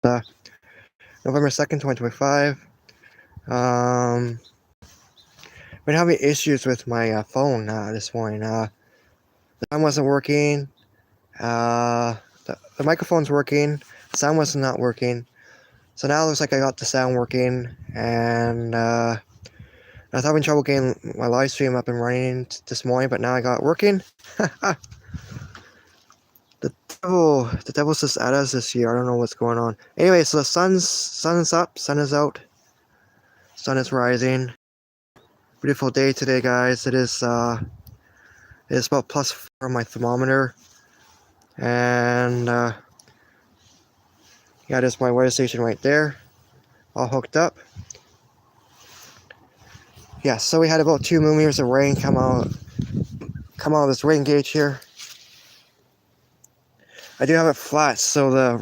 uh, November 2nd, 2025. Been having issues with my phone this morning. The sound wasn't working. The microphone's working. The sound was not working. So now it looks like I got the sound working, and I was having trouble getting my live stream up and running this morning, but now I got it working. The devil's just at us this year. I don't know what's going on. Anyway, so the sun's up, sun is out, sun is rising. Beautiful day today, guys. It is about +4 on my thermometer, and yeah, there's my weather station right there, all hooked up. Yeah, so we had about 2 millimeters of rain come out of this rain gauge here. I do have it flat, so the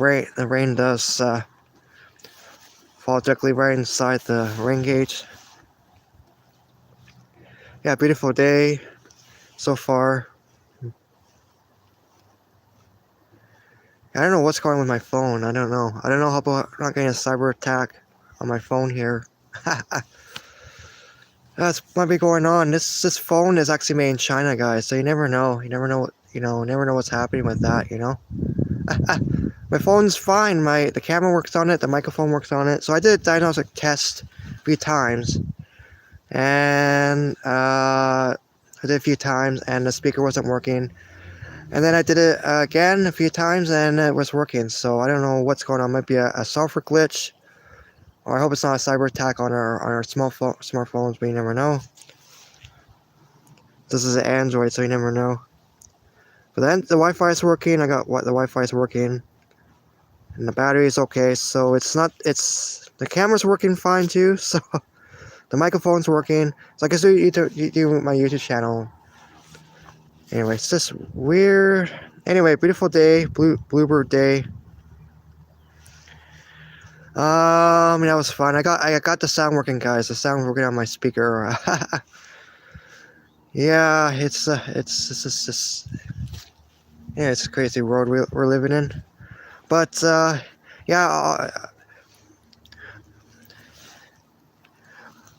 rain does fall directly right inside the rain gauge. Yeah, beautiful day so far. I don't know what's going on with my phone. I don't know how about not getting a cyber attack on my phone here. That's might be going on. This phone is actually made in China, guys. So you never know. You never know. Never know what's happening with that. My phone's fine. The camera works on it. The microphone works on it. So I did a diagnostic test a few times, and I did a few times, and the speaker wasn't working. And then I did it again a few times, and it was working. So I don't know what's going on. It might be a software glitch, or I hope it's not a cyber attack on our smartphones. But you never know. This is an Android, so you never know. But then the Wi-Fi is working. The Wi-Fi is working, and the battery is okay. So the camera's working fine too. So the microphone's working. So I can do my YouTube channel. Anyway, it's just weird. Anyway, beautiful day, bluebird day. That was fun. I got the sound working, guys. The sound working on my speaker. Yeah, it's a crazy world we're living in. But yeah.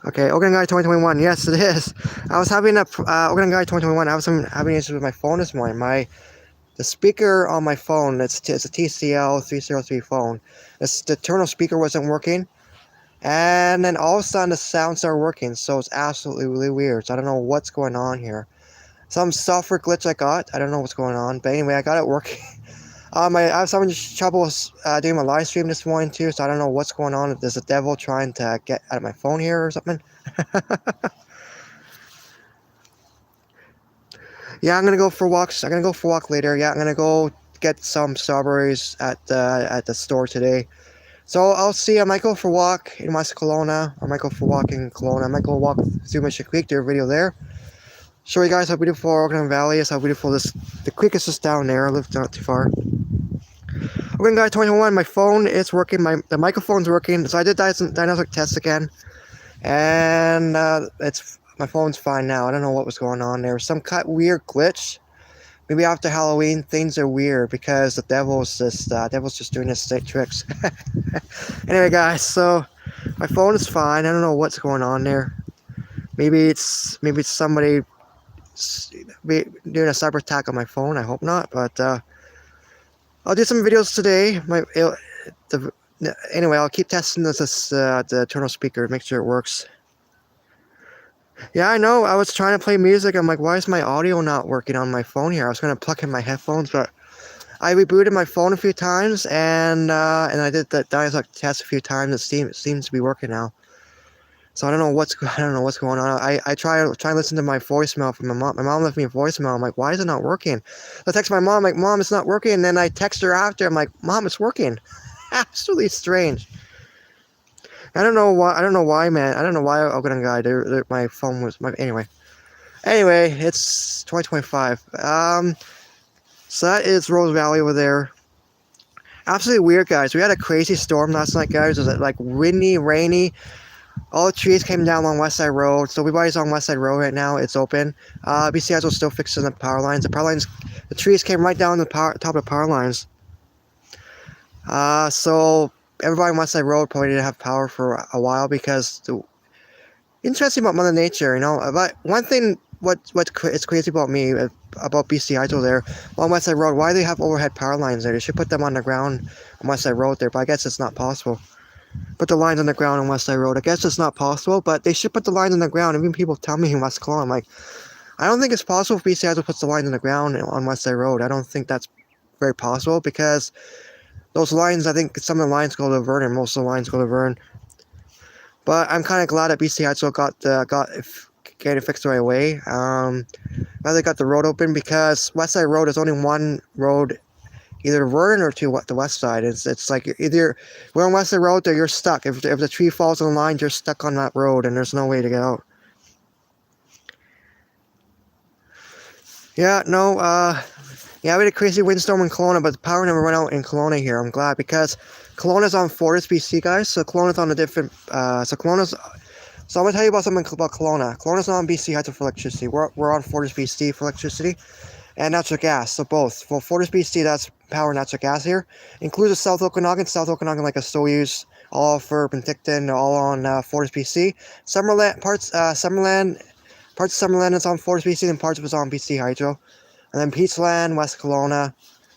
Okay, Okanagan 2021. Yes, it is. I was having Okanagan 2021. I was having issues with my phone this morning. The speaker on my phone, it's a TCL 303 phone. The internal speaker wasn't working, and then all of a sudden the sound started working. So it's absolutely really weird. So I don't know what's going on here. Some software glitch I got. I don't know what's going on, but anyway, I got it working. I was having trouble doing my live stream this morning too, so I don't know what's going on. If there's a devil trying to get out of my phone here or something. Yeah, I'm gonna go for walks. I'm gonna go for a walk later. Yeah, I'm gonna go get some strawberries at the store today. So I'll see. I might go for a walk in West Kelowna. I might go for a walk in Kelowna. I might go walk through Mission Creek, do a video there. Show you guys how beautiful Okanagan Valley is. How beautiful the creek is just down there. I live not too far. Okanagan 21. My phone is working. The microphone's working. So I did diagnostic test again, and my phone's fine now. I don't know what was going on there. Some weird glitch. Maybe after Halloween, things are weird because the devil's just doing his tricks. Anyway, guys, so my phone is fine. I don't know what's going on there. Maybe it's somebody doing a cyber attack on my phone. I hope not, but I'll do some videos today. Anyway, I'll keep testing the internal speaker, make sure it works. Yeah, I know. I was trying to play music. I'm like, why is my audio not working on my phone here? I was going to plug in my headphones, but I rebooted my phone a few times, and I did the diagnostic test a few times. It seems to be working now. So I don't know what's going on. I try to listen to my voicemail from my mom. My mom left me a voicemail. I'm like, why is it not working? I text my mom, like, Mom, it's not working. And then I text her after. I'm like, Mom, it's working. Absolutely strange. I don't know why, man. I don't know why Okanagan. My phone was anyway. Anyway, it's 2025. So that is Rose Valley over there. Absolutely weird, guys. We had a crazy storm last night, guys. It was like windy, rainy. All the trees came down along Westside Road. So everybody's on Westside Road right now. It's open. BC Hydro still fixing the power lines. The trees came right down the top of the power lines. So everybody on Westside Road probably didn't have power for a while because interesting about Mother Nature, you know. But one thing, it's crazy about me about BC Hydro there on Westside Road. Why do they have overhead power lines there? They should put them on the ground on Westside Road there, but I guess it's not possible. Put the lines on the ground on Westside Road. I guess it's not possible, but they should put the lines on the ground. Even people tell me in West Kelowna, I'm like, I don't think it's possible if BC Hydro puts the lines on the ground on Westside Road. I don't think that's very possible because those lines, I think some of the lines go to Vernon, most of the lines go to Vernon. But I'm kind of glad that BC Hydro get it fixed right away. Now they got the road open because Westside Road is only one road, either Vernon or to the west side. It's like either we're on Westside Road, there you're stuck. If the tree falls on the line, you're stuck on that road, and there's no way to get out. Yeah, no, yeah, we had a crazy windstorm in Kelowna, but the power never went out in Kelowna here. I'm glad because Kelowna's on Fortis BC, guys. So Kelowna's on a different, so I'm going to tell you about something about Kelowna. Kelowna's not on BC Hydro for electricity. We're on Fortis BC for electricity and natural gas, so both. For Fortis BC, that's power and natural gas here. Includes the South Okanagan, like a Soyuz, all for Penticton, all on Fortis BC. Summerland, parts of Summerland is on Fortis BC and parts of it is on BC Hydro. And then Peachland, West Kelowna,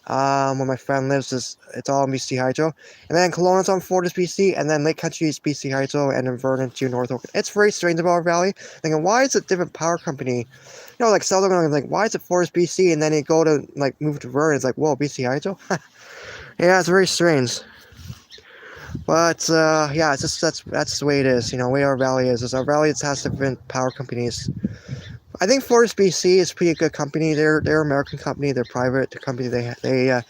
where my friend lives, it's all on BC Hydro. And then Kelowna's on Fortis BC, and then Lake Country is BC Hydro, and then Vernon to North Okanagan. It's very strange about our valley. Thinking, why is it different power company? You know, like South Okanagan, like, why is it Fortis BC? And then you go to, like, move to Vernon, it's like, whoa, BC Hydro? Yeah, it's very strange. But, yeah, it's just, that's the way it is. You know, the way our valley is our valley has different power companies. I think Fortis BC is a pretty good company. They're an American company. They're private. The company they're in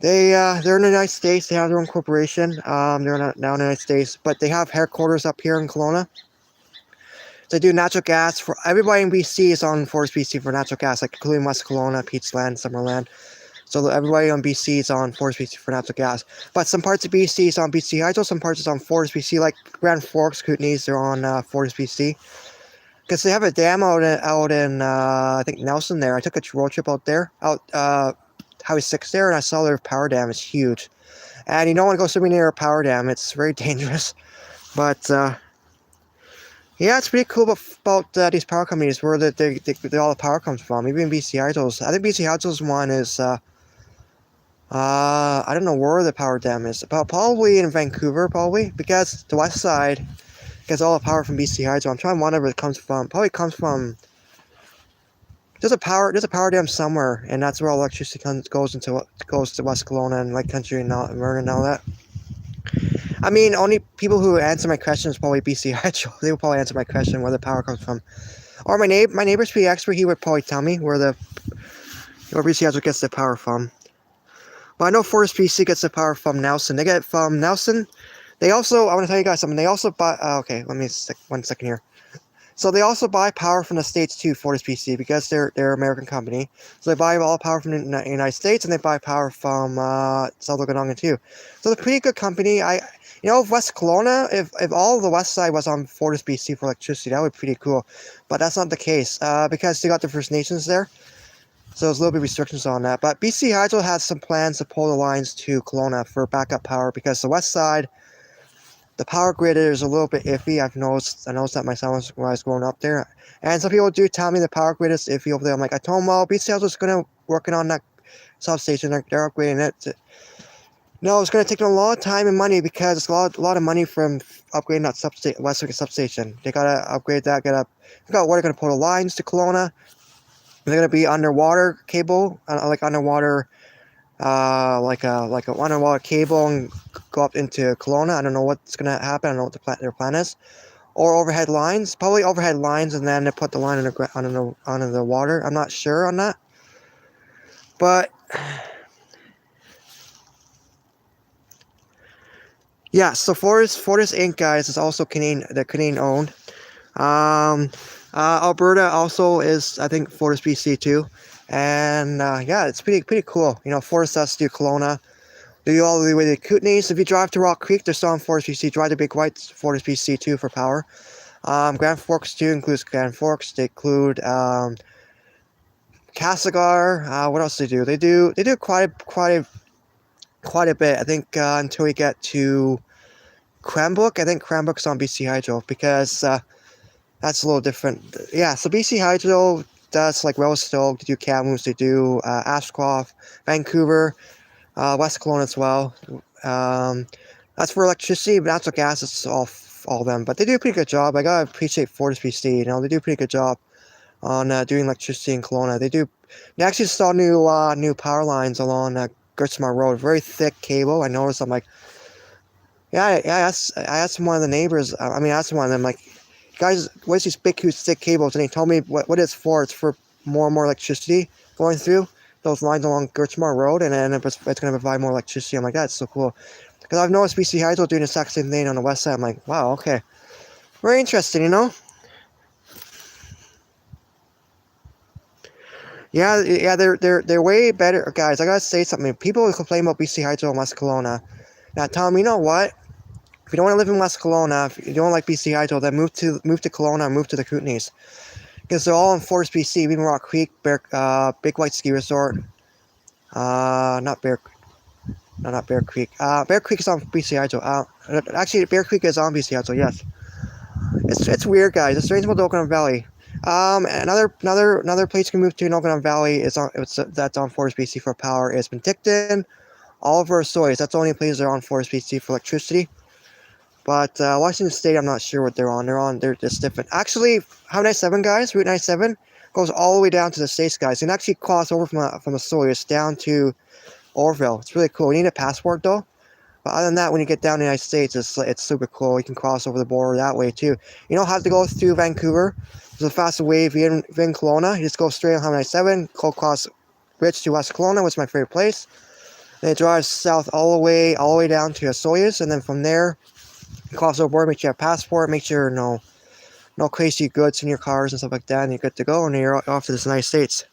the United States. They have their own corporation. They're now in the United States, but they have headquarters up here in Kelowna. They do natural gas for everybody in BC is on Fortis BC for natural gas, like including West Kelowna, Peachland, Summerland. So everybody on BC is on Fortis BC for natural gas. But some parts of BC is on BC Hydro, some parts is on Fortis BC, like Grand Forks, Kootenays, they're on Fortis BC. Because they have a dam out in I think Nelson there. I took a road trip out there, Highway 6 there, and I saw their power dam. It's huge. And you don't want to go swimming near a power dam. It's very dangerous. But, yeah, it's pretty cool about these power companies, where all the power comes from. Even BC Hydro's. I think BC Hydro's one is, I don't know where the power dam is. Probably in Vancouver, because the west side gets all the power from BC Hydro. I'm trying to wonder where it comes from. Probably comes from. There's a power dam somewhere, and that's where all electricity goes to West Kelowna and Lake Country and Vernon and all that. I mean, only people who answer my question is probably BC Hydro. They will probably answer my question where the power comes from. Or my neighbor's pretty expert. He would probably tell me where BC Hydro gets the power from. But I know Fortis BC gets the power from Nelson. They get it from Nelson. They also, I want to tell you guys something. They also buy, okay, let me, 1 second here. So they also buy power from the States too, Fortis BC, because they're an American company. So they buy all power from the United States, and they buy power from South Okanagan too. So they're a pretty good company. If West Kelowna, if all the west side was on Fortis BC for electricity, that would be pretty cool. But that's not the case, because they got the First Nations there. So there's a little bit of restrictions on that. But BC Hydro has some plans to pull the lines to Kelowna for backup power, because the west side, the power grid is a little bit iffy. I noticed that myself when I was growing up there. And some people do tell me the power grid is iffy over there. I'm like, I told them, well, BC Hydro is going to working on that substation. They're upgrading it. No, it's going to take them a lot of time and money, because it's a lot of money from upgrading that Westside substation. They got to upgrade that. They're going to put the lines to Kelowna. They're going to be underwater cable, like underwater. Like a underwater cable and go up into Kelowna. I don't know what's gonna happen. I don't know what their plan is. Or overhead lines, probably overhead lines, and then they put the line under the water. I'm not sure on that, but yeah. So Fortis Inc. guys is also Canadian. They're Canadian owned. Alberta also is, I think, Fortis BC too. And yeah, it's pretty cool. You know, Fortis does do Kelowna. They do all the way to Kootenays. If you drive to Rock Creek, they're still on Fortis BC. Drive to Big White, Fortis BC too for power. Grand Forks too includes Grand Forks. They include Castlegar. What else do they do? They do quite quite a bit. I think until we get to Cranbrook. I think Cranbrook's on BC Hydro because that's a little different. Yeah, so BC Hydro does like Revelstoke, they do Kamloops, they do Ashcroft, Vancouver, West Kelowna as well. That's for electricity, but natural gas is all of them. But they do a pretty good job. I gotta appreciate FortisBC. They do a pretty good job on doing electricity in Kelowna. They actually installed new power lines along Gertzmar Road. Very thick cable. I noticed. I'm like, yeah. I asked one of the neighbors. I asked one of them like, guys, what's these big, huge, thick cables? And he told me what it's for. It's for more and more electricity going through those lines along Gertzmar Road, and then it's going to provide more electricity. I'm like, that's so cool. Because I've noticed BC Hydro doing the exact same thing on the west side. I'm like, wow, okay. Very interesting, Yeah, they're way better, guys. I gotta say something. People complain about BC Hydro in West Kelowna. Now, tell them, you know what? If you don't want to live in West Kelowna, if you don't like BC Hydro, then move to Kelowna, or move to the Kootenays, because they're all in FortisBC. Beaver Rock Creek, Big White Ski Resort. Not Bear. No, not Bear Creek. Bear Creek is on BC Hydro. Actually, Bear Creek is on BC Hydro. Yes. It's weird, guys. It's strange about the Okanagan Valley. Another place you can move to in Okanagan Valley that's on FortisBC for power is Penticton, Oliver, Soys. That's the only places that are on FortisBC for electricity. But Washington State, I'm not sure what they're on. They're just different. Actually, Highway 97, guys, Route 97 goes all the way down to the States, guys. You can actually cross over from the Sawyers down to Orville. It's really cool. You need a passport though. But other than that, when you get down to the United States, it's super cool. You can cross over the border that way too. You don't have to go through Vancouver. There's a faster way if you're in Kelowna. You just go straight on Highway 97, go across bridge to West Kelowna, which is my favorite place. Then it drives south all the way down to Sawyers, and then from there, you cross over border, make sure you have a passport, make sure no crazy goods in your cars and stuff like that, and you're good to go, and you're off to the United States.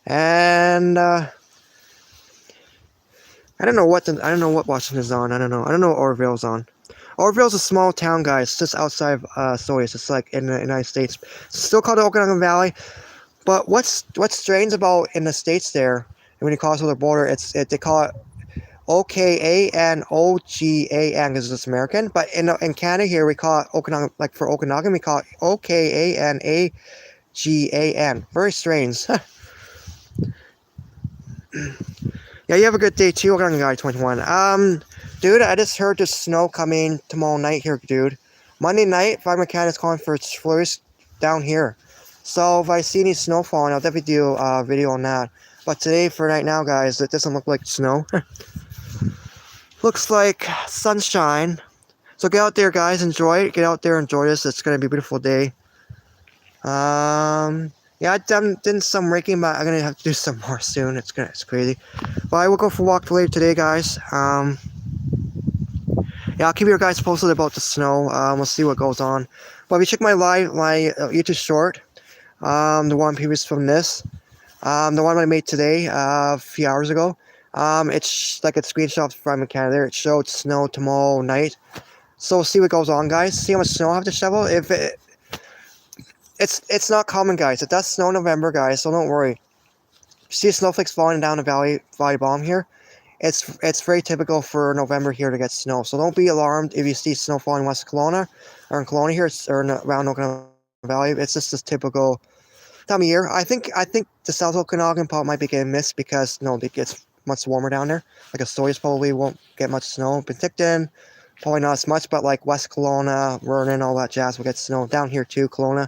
And I don't know what Washington's on. I don't know what Orville's on. Orville's a small town, guys. It's just outside of Sawyers. It's like in the United States. It's still called the Okanagan Valley. But what's strange about in the States there, and when you cross over the border, they call it Okagan because it's American. But in Canada here, we call it Okanagan. Like for Okanagan, we call it Okanagan. Very strange. Yeah, you have a good day too, Okanagan Guy 21. Dude, I just heard there's snow coming tomorrow night here, dude. Monday night, Fire Mechanics calling for flurries down here. So if I see any snow falling, I'll definitely do a video on that. But today, for right now, guys, it doesn't look like snow. Looks like sunshine. So get out there, guys, enjoy it. Get out there, enjoy this. It's gonna be a beautiful day. Yeah, I did some raking, but I'm gonna have to do some more soon. It's crazy. But I will go for a walk later today, guys. Yeah, I'll keep you guys posted about the snow. We'll see what goes on. But if you check my YouTube short, the one previous from this, the one I made today, a few hours ago, it's like a screenshot from Canada there. It showed snow tomorrow night. So we'll see what goes on, guys. See how much snow I have to shovel. It's not common, guys. It does snow in November, guys, so don't worry. See snowflakes falling down the valley bottom here. It's very typical for November here to get snow. So don't be alarmed if you see snow falling in West Kelowna or in Kelowna here or around Okanagan Valley. It's just this typical time of year. I think the South Okanagan part might be getting missed because it gets much warmer down there. Like Sawyers probably won't get much snow. Penticton, probably not as much, but like West Kelowna, Vernon, all that jazz will get snow. Down here too, Kelowna.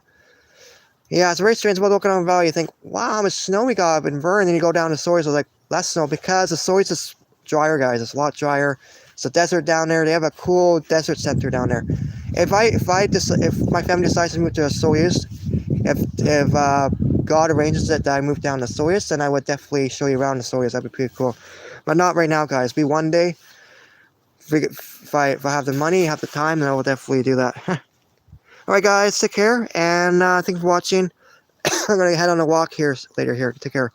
Yeah, it's very strange about Okanagan Valley. You think, wow, how much snow we got up in Vernon. Then you go down to Sawyers, it's like less snow because the Sawyers is drier, guys. It's a lot drier. It's a desert down there. They have a cool desert center down there. If my family decides to move to Sawyers, if God arranges it that I move down to Sawyers, then I would definitely show you around the Sawyers. That'd be pretty cool. But not right now, guys. Be one day. If I have the money, have the time, then I will definitely do that. Alright, guys, take care, and thanks for watching. I'm going to head on a walk here later here. Take care.